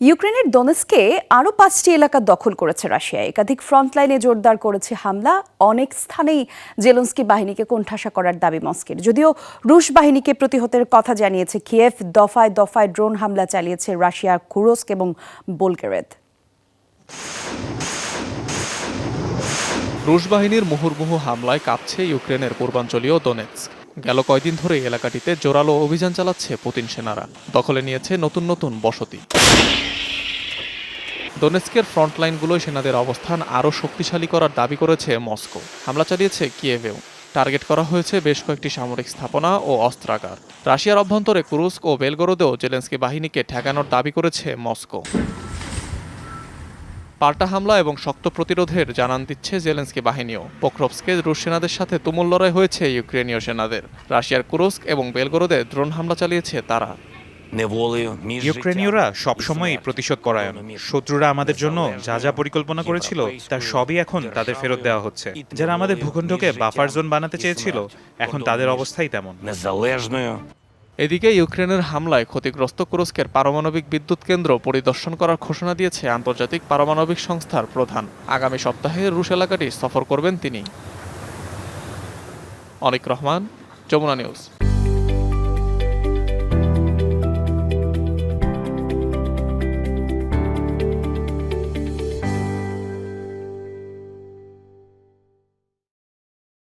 ইউক্রেনের দোনেৎস্কে আরও ৫টি এলাকা দখল করেছে রাশিয়া। একাধিক ফ্রন্টলাইনে জোরদার করেছে হামলা। অনেক স্থানেই জেলেনস্কি বাহিনীকে কোণঠাসা করার দাবি মস্কোর। যদিও রুশ বাহিনীকে প্রতিহতের কথা জানিয়েছে কিয়েভ। দফায় দফায় ড্রোন হামলা চালিয়েছে রাশিয়া কুরস্ক এবং বোলগেরেদ। রুশ বাহিনীর মুহুর্মুহু হামলায় কাঁপছে ইউক্রেনের পূর্বাঞ্চলীয় দোনেৎস্ক। গেল কয়দিন ধরে এলাকাটিতে জোরালো অভিযান চালাচ্ছে পুতিন সেনারা। দখলে নিয়েছে নতুন নতুন বসতি। দোনেৎস্কের ফ্রন্টলাইনগুলোয় সেনাদের অবস্থান আরও শক্তিশালী করার দাবি করেছে মস্কো। হামলা চালিয়েছে কিয়েভেও। টার্গেট করা হয়েছে বেশ কয়েকটি সামরিক স্থাপনা ও অস্ত্রাগার। রাশিয়ার অভ্যন্তরে কুরস্ক ও বেলগরোদেও জেলেনস্কি বাহিনীকে ঠেকানোর দাবি করেছে মস্কো। পাল্টা হামলা এবং শক্ত প্রতিরোধের জানান দিচ্ছে জেলেনস্কি বাহিনীও। পোক্রোভস্কে রুশ সেনাদের সাথে তুমুল লড়াই হয়েছে ইউক্রেনীয় সেনাদের। রাশিয়ার কুরস্ক এবং বেলগরোদে ড্রোন হামলা চালিয়েছে তারা। ইউক্রেনীয়রা সবসময়ই প্রতিশোধ পরায়ণ। শত্রুরা আমাদের জন্য যা যা পরিকল্পনা করেছিল তার সবই এখন তাদের ফেরত দেওয়া হচ্ছে। যারা আমাদের ভূখণ্ডকে বাফার জোন বানাতে চেয়েছিল, এখন তাদের অবস্থাই তেমন। এদিকে ইউক্রেনের হামলায় ক্ষতিগ্রস্ত কুরস্কের পারমাণবিক বিদ্যুৎ কেন্দ্র পরিদর্শন করার ঘোষণা দিয়েছে আন্তর্জাতিক পারমাণবিক সংস্থার প্রধান। আগামী সপ্তাহে রুশ এলাকাটি সফর করবেন তিনি। অনিক রহমান, যমুনা নিউজ।